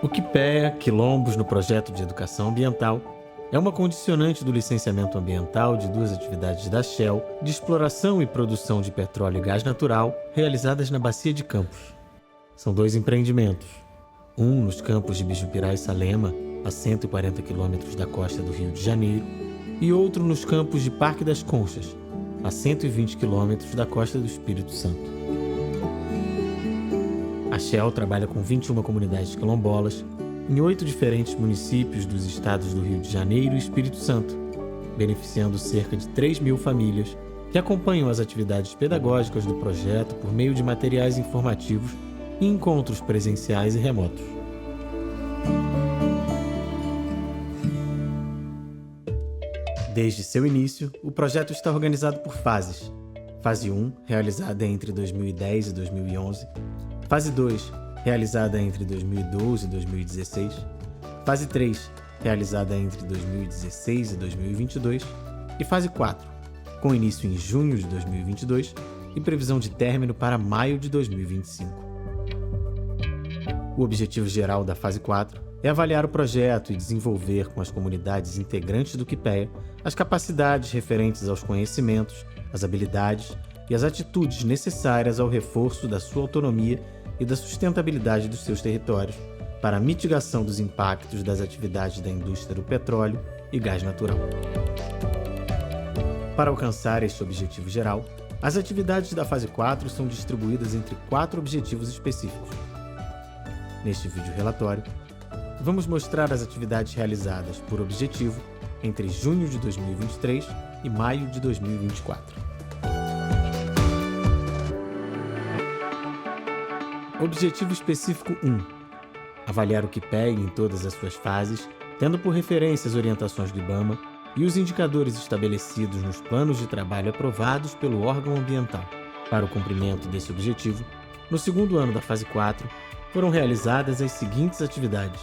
O QIPEA, Quilombos no Projeto de Educação Ambiental, é uma condicionante do licenciamento ambiental de duas atividades da Shell de exploração e produção de petróleo e gás natural realizadas na Bacia de Campos. São dois empreendimentos, um nos campos de Bijupirá e Salema, a 140 quilômetros da costa do Rio de Janeiro, e outro nos campos de Parque das Conchas, a 120 quilômetros da costa do Espírito Santo. A Shell trabalha com 21 comunidades quilombolas em 8 diferentes municípios dos estados do Rio de Janeiro e Espírito Santo, beneficiando cerca de 3.000 famílias que acompanham as atividades pedagógicas do projeto por meio de materiais informativos e encontros presenciais e remotos. Desde seu início, o projeto está organizado por fases. Fase 1, realizada entre 2010 e 2011. Fase 2, realizada entre 2012 e 2016. Fase 3, realizada entre 2016 e 2022. E Fase 4, com início em junho de 2022 e previsão de término para maio de 2025. O objetivo geral da Fase 4 é avaliar o projeto e desenvolver com as comunidades integrantes do QIPEA as capacidades referentes aos conhecimentos, as habilidades e as atitudes necessárias ao reforço da sua autonomia e da sustentabilidade dos seus territórios para a mitigação dos impactos das atividades da indústria do petróleo e gás natural. Para alcançar este objetivo geral, as atividades da Fase 4 são distribuídas entre 4 objetivos específicos. Neste vídeo relatório, vamos mostrar as atividades realizadas por objetivo entre junho de 2023 e maio de 2024. Objetivo específico 1. Avaliar o QIPEA em todas as suas fases, tendo por referência as orientações do IBAMA e os indicadores estabelecidos nos planos de trabalho aprovados pelo órgão ambiental. Para o cumprimento desse objetivo, no segundo ano da Fase 4, foram realizadas as seguintes atividades: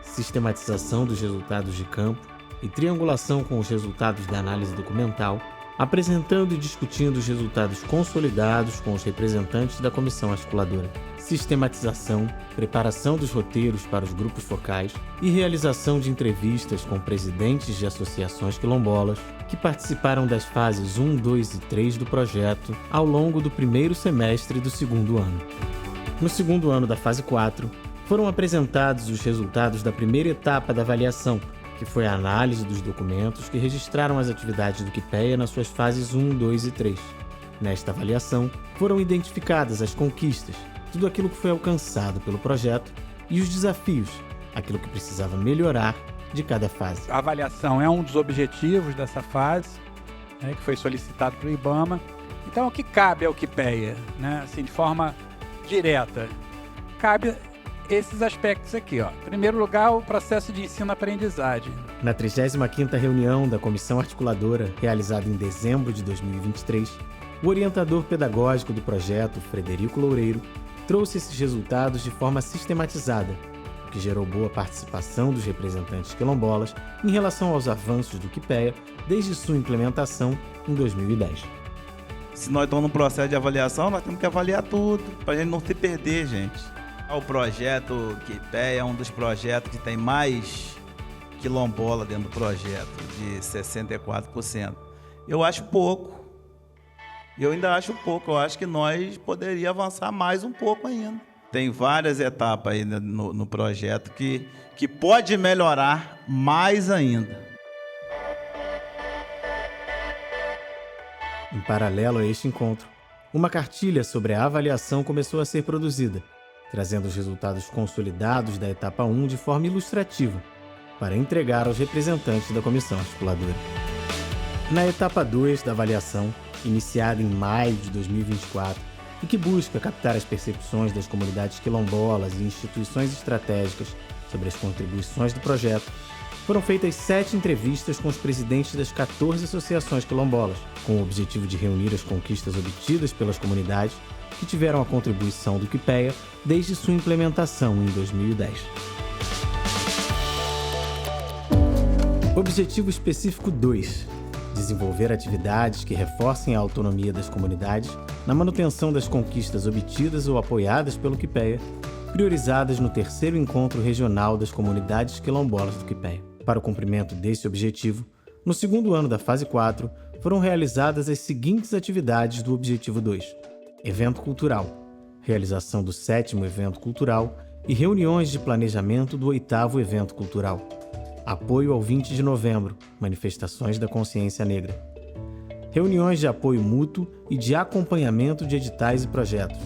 sistematização dos resultados de campo e triangulação com os resultados da análise documental, apresentando e discutindo os resultados consolidados com os representantes da comissão articuladora, sistematização, preparação dos roteiros para os grupos focais e realização de entrevistas com presidentes de associações quilombolas que participaram das fases 1, 2 e 3 do projeto ao longo do primeiro semestre do segundo ano. No segundo ano da Fase 4, foram apresentados os resultados da primeira etapa da avaliação, que foi a análise dos documentos que registraram as atividades do QIPEA nas suas fases 1, 2 e 3. Nesta avaliação, foram identificadas as conquistas, tudo aquilo que foi alcançado pelo projeto, e os desafios, aquilo que precisava melhorar de cada fase. A avaliação é um dos objetivos dessa fase, que foi solicitado pelo IBAMA. Então, o que cabe ao QIPEA, assim, de forma direta? Cabe esses aspectos aqui, ó. Em primeiro lugar, o processo de ensino-aprendizagem. Na 35ª reunião da Comissão Articuladora, realizada em dezembro de 2023, o orientador pedagógico do projeto, Frederico Loureiro, trouxe esses resultados de forma sistematizada, o que gerou boa participação dos representantes quilombolas em relação aos avanços do QIPEA desde sua implementação em 2010. Se nós estamos no processo de avaliação, nós temos que avaliar tudo, para a gente não se perder, gente. O projeto QIPEA é um dos projetos que tem mais quilombola dentro do projeto, de 64%. Eu acho pouco. Eu ainda acho pouco. Eu acho que nós poderíamos avançar mais um pouco ainda. Tem várias etapas aí no projeto que pode melhorar mais ainda. Em paralelo a este encontro, uma cartilha sobre a avaliação começou a ser produzida, trazendo os resultados consolidados da etapa 1 de forma ilustrativa, para entregar aos representantes da comissão articuladora. Na etapa 2 da avaliação, iniciada em maio de 2024, e que busca captar as percepções das comunidades quilombolas e instituições estratégicas sobre as contribuições do projeto, foram feitas 7 entrevistas com os presidentes das 14 associações quilombolas, com o objetivo de reunir as conquistas obtidas pelas comunidades que tiveram a contribuição do QIPEA desde sua implementação em 2010. Objetivo específico 2. desenvolver atividades que reforcem a autonomia das comunidades na manutenção das conquistas obtidas ou apoiadas pelo Quipéia, priorizadas no 3º Encontro Regional das Comunidades Quilombolas do Quipéia. Para o cumprimento desse objetivo, no 2º ano da fase 4, foram realizadas as seguintes atividades do Objetivo 2. Evento cultural, realização do 7º Evento Cultural e reuniões de planejamento do 8º Evento Cultural. Apoio ao 20 de novembro, manifestações da consciência negra. Reuniões de apoio mútuo e de acompanhamento de editais e projetos.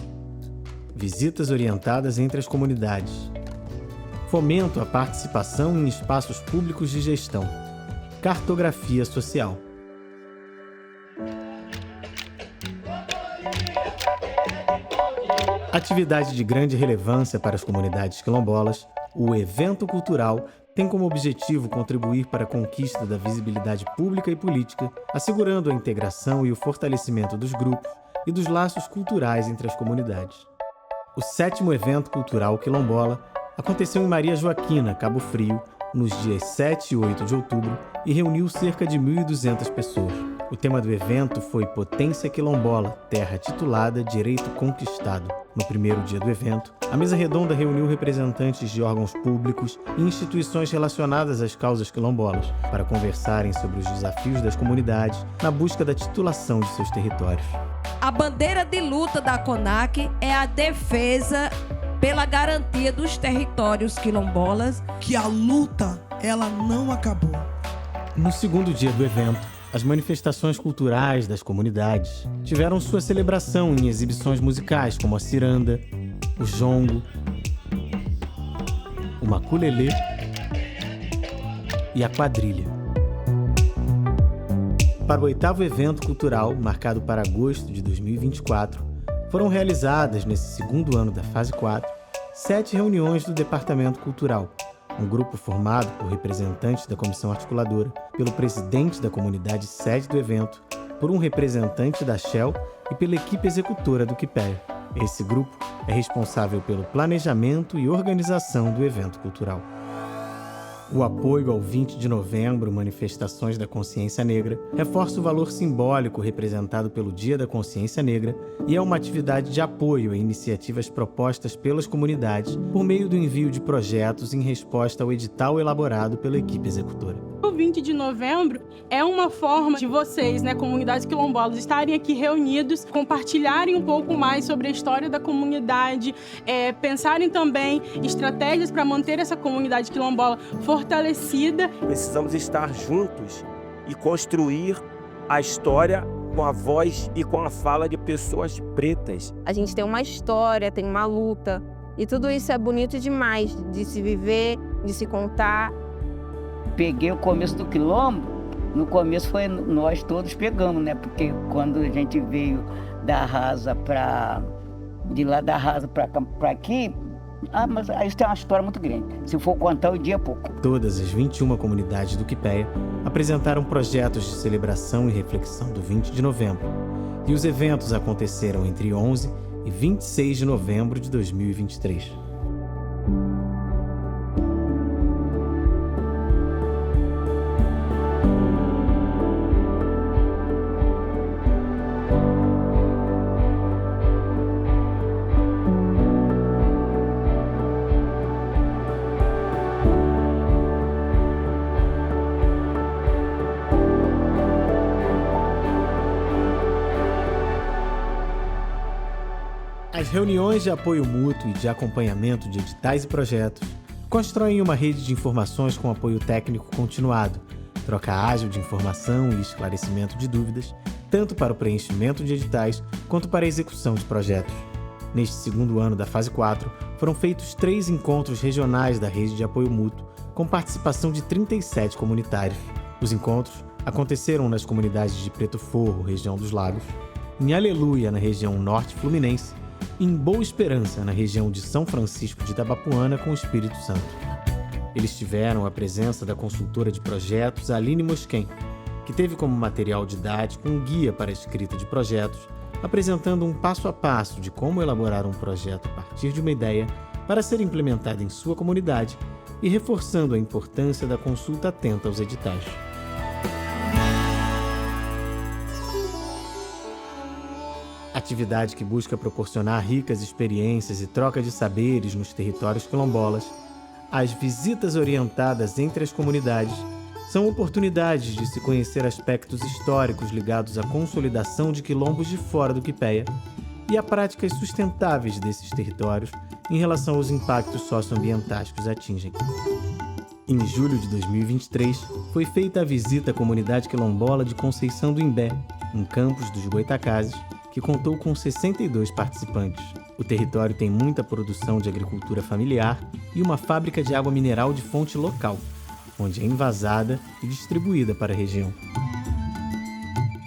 Visitas orientadas entre as comunidades. Fomento à participação em espaços públicos de gestão. Cartografia social. Atividade de grande relevância para as comunidades quilombolas, o evento cultural tem como objetivo contribuir para a conquista da visibilidade pública e política, assegurando a integração e o fortalecimento dos grupos e dos laços culturais entre as comunidades. O 7º Evento Cultural Quilombola aconteceu em Maria Joaquina, Cabo Frio, nos dias 7 e 8 de outubro e reuniu cerca de 1.200 pessoas. O tema do evento foi Potência Quilombola, Terra Titulada, Direito Conquistado. No primeiro dia do evento, a mesa redonda reuniu representantes de órgãos públicos e instituições relacionadas às causas quilombolas para conversarem sobre os desafios das comunidades na busca da titulação de seus territórios. A bandeira de luta da CONAC é a defesa pela garantia dos territórios quilombolas. Que a luta, ela não acabou. No segundo dia do evento, as manifestações culturais das comunidades tiveram sua celebração em exibições musicais como a ciranda, o jongo, o maculelê e a quadrilha. Para o 8º evento cultural, marcado para agosto de 2024, foram realizadas, nesse segundo ano da fase 4, 7 reuniões do Departamento Cultural, um grupo formado por representantes da comissão articuladora, pelo presidente da comunidade sede do evento, por um representante da Shell e pela equipe executora do Quipéia. Esse grupo é responsável pelo planejamento e organização do evento cultural. O apoio ao 20 de novembro, manifestações da consciência negra, reforça o valor simbólico representado pelo Dia da Consciência Negra e é uma atividade de apoio a iniciativas propostas pelas comunidades por meio do envio de projetos em resposta ao edital elaborado pela equipe executora. O 20 de novembro é uma forma de vocês, comunidades quilombolas, estarem aqui reunidos, compartilharem um pouco mais sobre a história da comunidade, pensarem também estratégias para manter essa comunidade quilombola fortalecida. Precisamos estar juntos e construir a história com a voz e com a fala de pessoas pretas. A gente tem uma história, tem uma luta, e tudo isso é bonito demais de se viver, de se contar. Peguei o começo do quilombo, no começo foi nós todos pegamos, porque quando a gente veio da Rasa de lá da Rasa para aqui, mas isso tem uma história muito grande. Se for contar, o dia é pouco. Todas as 21 comunidades do Quipéia apresentaram projetos de celebração e reflexão do 20 de novembro. E os eventos aconteceram entre 11 e 26 de novembro de 2023. As reuniões de apoio mútuo e de acompanhamento de editais e projetos constroem uma rede de informações com apoio técnico continuado, troca ágil de informação e esclarecimento de dúvidas, tanto para o preenchimento de editais quanto para a execução de projetos. Neste segundo ano da fase 4, foram feitos 3 encontros regionais da rede de apoio mútuo, com participação de 37 comunitários. Os encontros aconteceram nas comunidades de Preto Forro, região dos Lagos, em Aleluia, na região norte fluminense, e em Boa Esperança, na região de São Francisco de Itabapuana, com o Espírito Santo. Eles tiveram a presença da consultora de projetos Aline Mosquen, que teve como material didático um guia para a escrita de projetos, apresentando um passo a passo de como elaborar um projeto a partir de uma ideia para ser implementado em sua comunidade e reforçando a importância da consulta atenta aos editais. atividade que busca proporcionar ricas experiências e troca de saberes nos territórios quilombolas, as visitas orientadas entre as comunidades são oportunidades de se conhecer aspectos históricos ligados à consolidação de quilombos de fora do Quipéia e a práticas sustentáveis desses territórios em relação aos impactos socioambientais que os atingem. Em julho de 2023, foi feita a visita à comunidade quilombola de Conceição do Imbé, em Campos dos Goitacazes, que contou com 62 participantes. O território tem muita produção de agricultura familiar e uma fábrica de água mineral de fonte local, onde é envasada e distribuída para a região.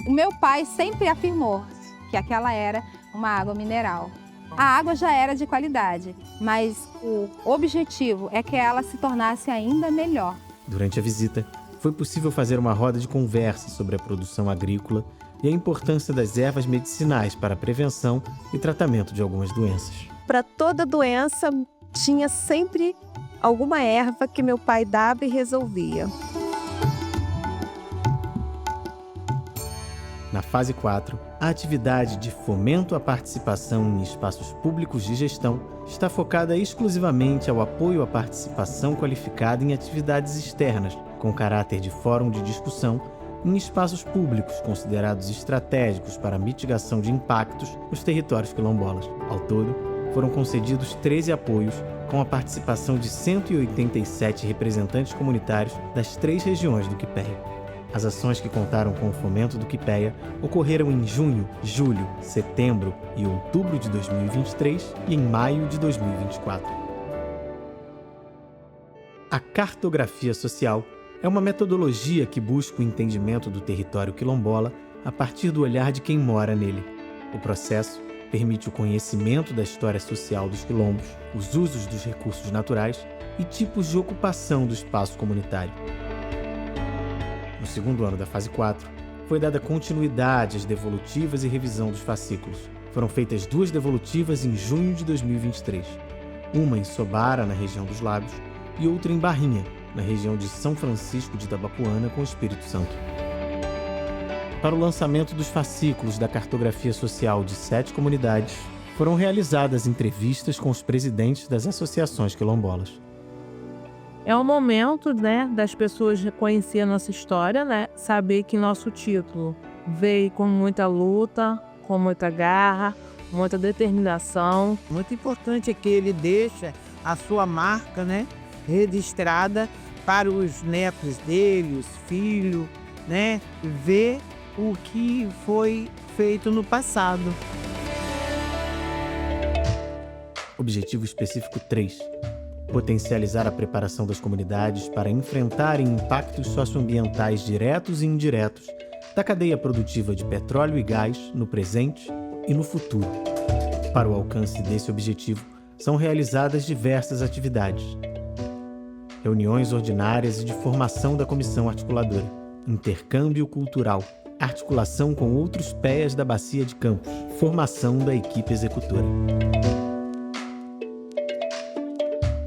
O meu pai sempre afirmou que aquela era uma água mineral. A água já era de qualidade, mas o objetivo é que ela se tornasse ainda melhor. Durante a visita, foi possível fazer uma roda de conversa sobre a produção agrícola e a importância das ervas medicinais para a prevenção e tratamento de algumas doenças. Para toda doença, tinha sempre alguma erva que meu pai dava e resolvia. Na fase 4, a atividade de fomento à participação em espaços públicos de gestão está focada exclusivamente ao apoio à participação qualificada em atividades externas, com caráter de fórum de discussão, em espaços públicos considerados estratégicos para a mitigação de impactos nos territórios quilombolas. Ao todo, foram concedidos 13 apoios, com a participação de 187 representantes comunitários das 3 regiões do Quipéia. As ações que contaram com o fomento do Quipéia ocorreram em junho, julho, setembro e outubro de 2023 e em maio de 2024. A cartografia social é uma metodologia que busca o entendimento do território quilombola a partir do olhar de quem mora nele. O processo permite o conhecimento da história social dos quilombos, os usos dos recursos naturais e tipos de ocupação do espaço comunitário. No segundo ano da fase 4, foi dada continuidade às devolutivas e revisão dos fascículos. Foram feitas 2 devolutivas em junho de 2023, uma em Sobara, na região dos Lagos, e outra em Barrinha, na região de São Francisco de Itabapuana, com o Espírito Santo. Para o lançamento dos fascículos da cartografia social de 7 comunidades, foram realizadas entrevistas com os presidentes das associações quilombolas. É o momento, das pessoas reconhecer a nossa história, saber que nosso título veio com muita luta, com muita garra, muita determinação. Muito importante é que ele deixa a sua marca, registrada para os netos dele, os filhos, ver o que foi feito no passado. Objetivo específico 3. Potencializar a preparação das comunidades para enfrentarem impactos socioambientais diretos e indiretos da cadeia produtiva de petróleo e gás no presente e no futuro. Para o alcance desse objetivo, são realizadas diversas atividades. Reuniões ordinárias e de formação da comissão articuladora, intercâmbio cultural, articulação com outros PEAs da Bacia de Campos, formação da equipe executora.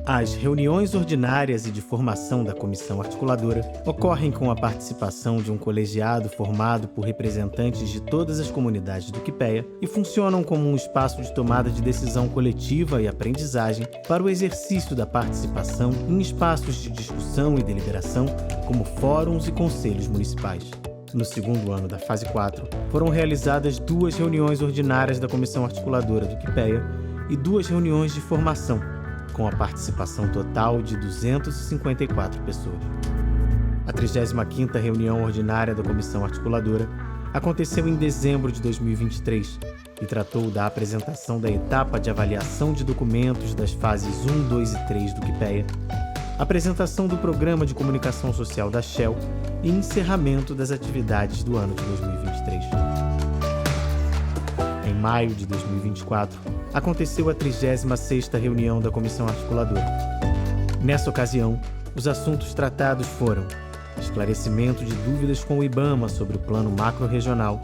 As reuniões ordinárias e de formação da comissão articuladora ocorrem com a participação de um colegiado formado por representantes de todas as comunidades do Quipéia e funcionam como um espaço de tomada de decisão coletiva e aprendizagem para o exercício da participação em espaços de discussão e deliberação, como fóruns e conselhos municipais. No segundo ano da fase 4, foram realizadas 2 reuniões ordinárias da comissão articuladora do Quipéia e 2 reuniões de formação, com a participação total de 254 pessoas. A 35ª reunião ordinária da Comissão Articuladora aconteceu em dezembro de 2023 e tratou da apresentação da etapa de avaliação de documentos das fases 1, 2 e 3 do Quipéia, apresentação do Programa de Comunicação Social da Shell e encerramento das atividades do ano de 2023. Em maio de 2024, aconteceu a 36ª reunião da Comissão Articuladora. Nessa ocasião, os assuntos tratados foram esclarecimento de dúvidas com o IBAMA sobre o plano macro-regional,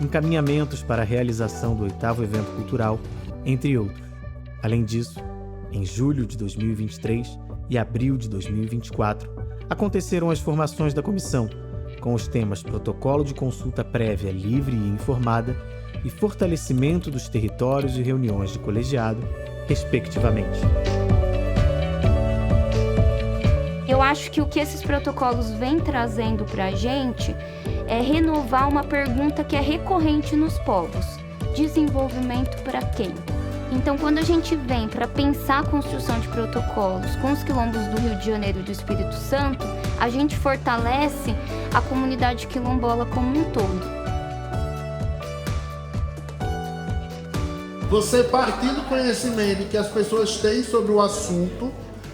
encaminhamentos para a realização do 8º evento cultural, entre outros. Além disso, em julho de 2023 e abril de 2024, aconteceram as formações da comissão, com os temas Protocolo de Consulta Prévia Livre e Informada e fortalecimento dos territórios e reuniões de colegiado, respectivamente. Eu acho que o que esses protocolos vêm trazendo para a gente é renovar uma pergunta que é recorrente nos povos: desenvolvimento para quem? Então, quando a gente vem para pensar a construção de protocolos com os quilombos do Rio de Janeiro e do Espírito Santo, a gente fortalece a comunidade quilombola como um todo. Você partir do conhecimento que as pessoas têm sobre o assunto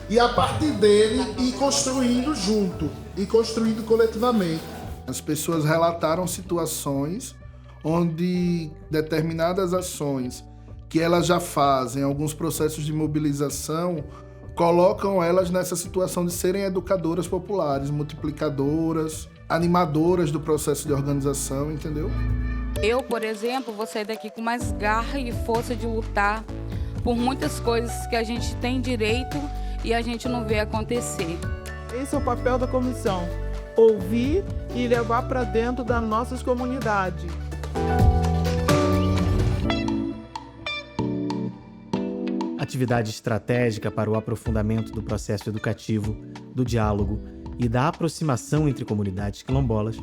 e a partir dele ir construindo junto, e construindo coletivamente. As pessoas relataram situações onde determinadas ações que elas já fazem, alguns processos de mobilização, colocam elas nessa situação de serem educadoras populares, multiplicadoras, animadoras do processo de organização, entendeu? Eu, por exemplo, vou sair daqui com mais garra e força de lutar por muitas coisas que a gente tem direito e a gente não vê acontecer. Esse é o papel da comissão: ouvir e levar para dentro das nossas comunidades. Atividade estratégica para o aprofundamento do processo educativo, do diálogo e da aproximação entre comunidades quilombolas,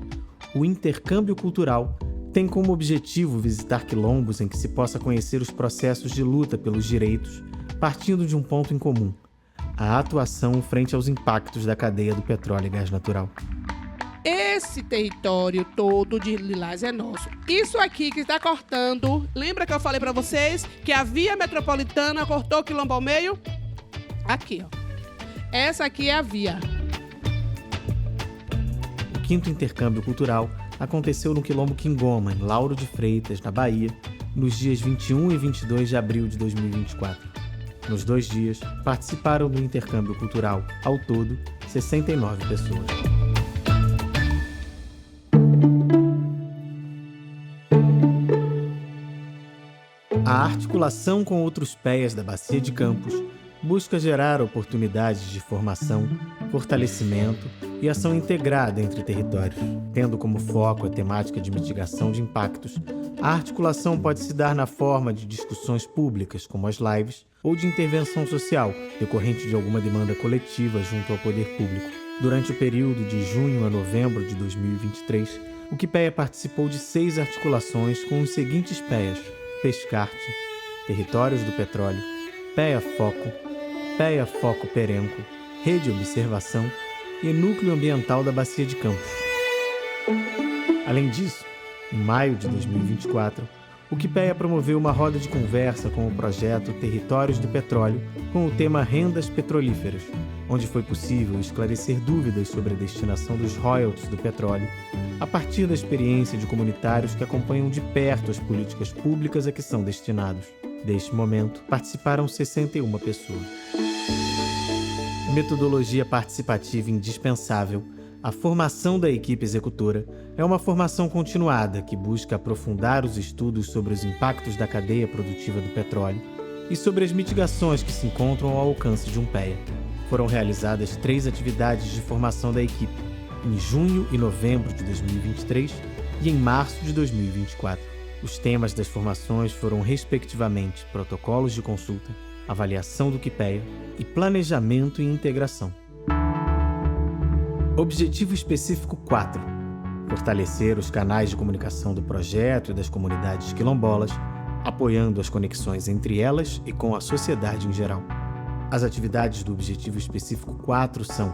o intercâmbio cultural tem como objetivo visitar quilombos em que se possa conhecer os processos de luta pelos direitos, partindo de um ponto em comum: a atuação frente aos impactos da cadeia do petróleo e gás natural. Esse território todo de Lilás é nosso. Isso aqui que está cortando, lembra que eu falei para vocês que a via metropolitana cortou o quilombo ao meio? Aqui, ó. Essa aqui é a via. O 5º intercâmbio cultural aconteceu no quilombo Quingoma, em Lauro de Freitas, na Bahia, nos dias 21 e 22 de abril de 2024. Nos 2 dias, participaram do intercâmbio cultural, ao todo, 69 pessoas. A articulação com outros PEAs da Bacia de Campos busca gerar oportunidades de formação, fortalecimento e ação integrada entre territórios. Tendo como foco a temática de mitigação de impactos, a articulação pode se dar na forma de discussões públicas, como as lives, ou de intervenção social, decorrente de alguma demanda coletiva junto ao poder público. Durante o período de junho a novembro de 2023, o QPEA participou de 6 articulações com os seguintes PEAs: Pescarte, Territórios do Petróleo, PEA Foco, PEA Foco Perenco, Rede Observação e Núcleo Ambiental da Bacia de Campos. Além disso, em maio de 2024, o QPEA promoveu uma roda de conversa com o projeto Territórios do Petróleo com o tema Rendas Petrolíferas, onde foi possível esclarecer dúvidas sobre a destinação dos royalties do petróleo a partir da experiência de comunitários que acompanham de perto as políticas públicas a que são destinados. Deste momento, participaram 61 pessoas. Metodologia participativa indispensável. A formação da equipe executora é uma formação continuada que busca aprofundar os estudos sobre os impactos da cadeia produtiva do petróleo e sobre as mitigações que se encontram ao alcance de um PEA. Foram realizadas 3 atividades de formação da equipe, em junho e novembro de 2023 e em março de 2024. Os temas das formações foram, respectivamente, protocolos de consulta, avaliação do QPEA e planejamento e integração. Objetivo específico 4. Fortalecer os canais de comunicação do projeto e das comunidades quilombolas, apoiando as conexões entre elas e com a sociedade em geral. As atividades do Objetivo Específico 4 são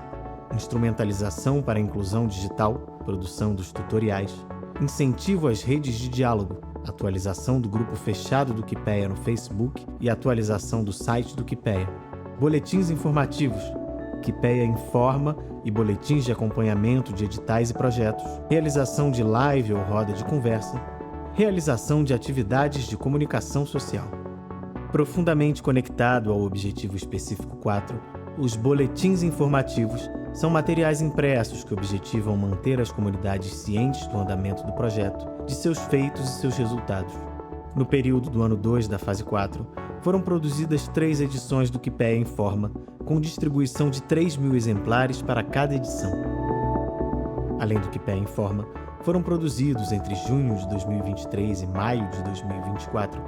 instrumentalização para a inclusão digital, produção dos tutoriais, incentivo às redes de diálogo, atualização do grupo fechado do QPEA no Facebook e atualização do site do QPEA, boletins informativos, QPEA Informa e boletins de acompanhamento de editais e projetos, realização de live ou roda de conversa, realização de atividades de comunicação social. Profundamente conectado ao Objetivo Específico 4, os boletins informativos são materiais impressos que objetivam manter as comunidades cientes do andamento do projeto, de seus feitos e seus resultados. No período do ano 2 da fase 4, foram produzidas 3 edições do QPEA Informa, com distribuição de 3.000 exemplares para cada edição. Além do QPEA Informa, foram produzidos entre junho de 2023 e maio de 2024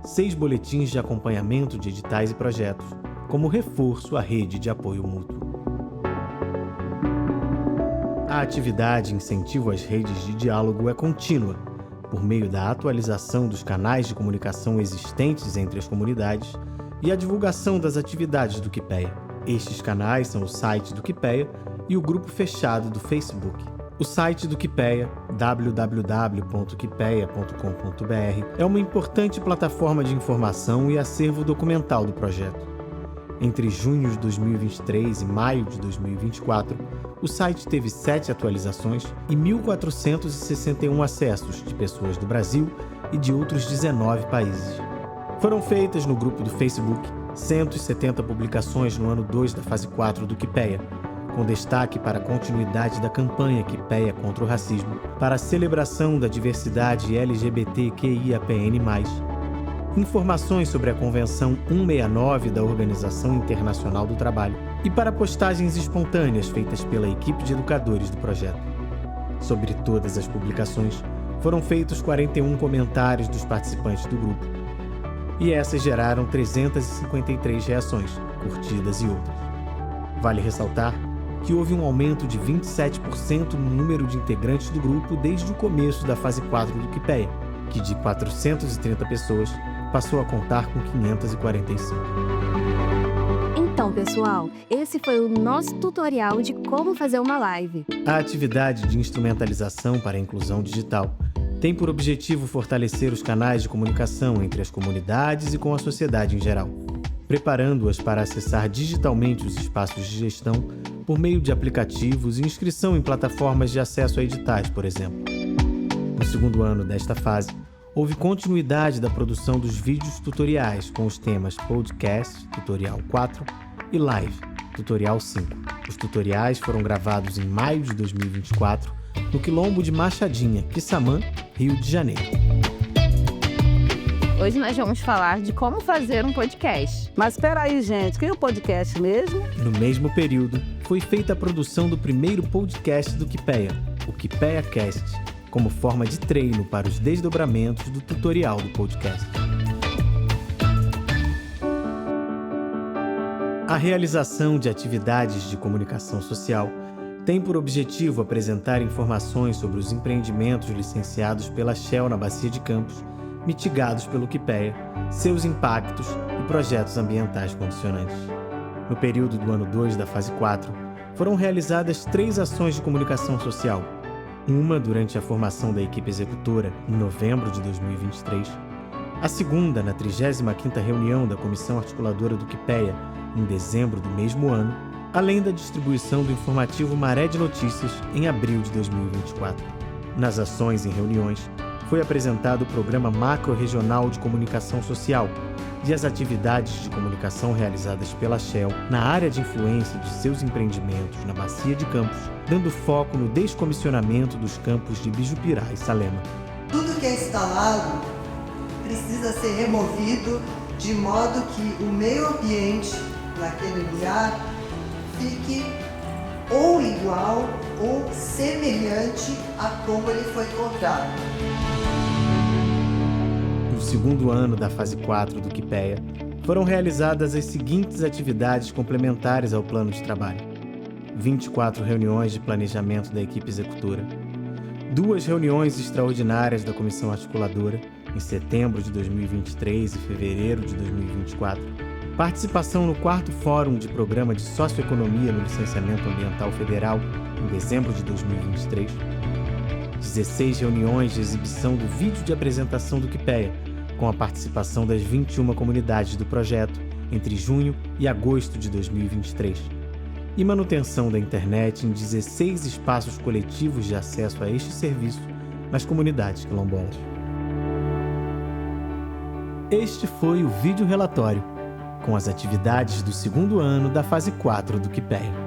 6 boletins de acompanhamento de editais e projetos, como reforço à rede de apoio mútuo. A atividade incentivo às redes de diálogo é contínua, por meio da atualização dos canais de comunicação existentes entre as comunidades e a divulgação das atividades do Quipéia. Estes canais são o site do Quipéia e o grupo fechado do Facebook. O site do Quipéia, www.quipeia.com.br, é uma importante plataforma de informação e acervo documental do projeto. Entre junho de 2023 e maio de 2024, o site teve 7 atualizações e 1.461 acessos de pessoas do Brasil e de outros 19 países. Foram feitas no grupo do Facebook 170 publicações no ano 2 da fase 4 do Quipéia, com destaque para a continuidade da campanha Quipéia contra o racismo, para a celebração da diversidade LGBTQIAPN+, informações sobre a Convenção 169 da Organização Internacional do Trabalho e para postagens espontâneas feitas pela equipe de educadores do projeto. Sobre todas as publicações, foram feitos 41 comentários dos participantes do grupo, e essas geraram 353 reações, curtidas e outras. Vale ressaltar que houve um aumento de 27% no número de integrantes do grupo desde o começo da fase 4 do Quipéia, que de 430 pessoas passou a contar com 545. Então, pessoal, esse foi o nosso tutorial de como fazer uma live. A atividade de instrumentalização para a inclusão digital tem por objetivo fortalecer os canais de comunicação entre as comunidades e com a sociedade em geral, preparando-as para acessar digitalmente os espaços de gestão por meio de aplicativos e inscrição em plataformas de acesso a editais, por exemplo. No segundo ano desta fase, houve continuidade da produção dos vídeos tutoriais com os temas Podcast, Tutorial 4, e Live, Tutorial 5. Os tutoriais foram gravados em maio de 2024, no Quilombo de Machadinha, Quissamã, Rio de Janeiro. Hoje nós vamos falar de como fazer um podcast. Mas espera aí, gente, que é o podcast mesmo? No mesmo período, foi feita a produção do primeiro podcast do Quipéia, o Quipéia Cast, como forma de treino para os desdobramentos do tutorial do podcast. A realização de atividades de comunicação social tem por objetivo apresentar informações sobre os empreendimentos licenciados pela Shell na Bacia de Campos, mitigados pelo Quipéia, seus impactos e projetos ambientais condicionantes. No período do ano 2 da fase 4, foram realizadas 3 ações de comunicação social. Uma durante a formação da equipe executora, em novembro de 2023. A segunda, na 35ª reunião da Comissão Articuladora do Quipéia, em dezembro do mesmo ano, além da distribuição do informativo Maré de Notícias, em abril de 2024. Nas ações e reuniões, foi apresentado o Programa Macro-Regional de Comunicação Social e as atividades de comunicação realizadas pela Shell na área de influência de seus empreendimentos na Bacia de Campos, dando foco no descomissionamento dos campos de Bijupirá e Salema. Tudo que é instalado precisa ser removido de modo que o meio ambiente naquele lugar fique ou igual ou semelhante a como ele foi encontrado. No segundo ano da fase 4 do Quipéia, foram realizadas as seguintes atividades complementares ao plano de trabalho: 24 reuniões de planejamento da equipe executora, 2 reuniões extraordinárias da comissão articuladora, em setembro de 2023 e fevereiro de 2024, participação no 4º Fórum de Programa de Socioeconomia no Licenciamento Ambiental Federal, em dezembro de 2023, 16 reuniões de exibição do vídeo de apresentação do Quipéia, com a participação das 21 comunidades do projeto, entre junho e agosto de 2023, e manutenção da internet em 16 espaços coletivos de acesso a este serviço nas comunidades quilombolas. Este foi o vídeo relatório, com as atividades do segundo ano da fase 4 do Quipéia.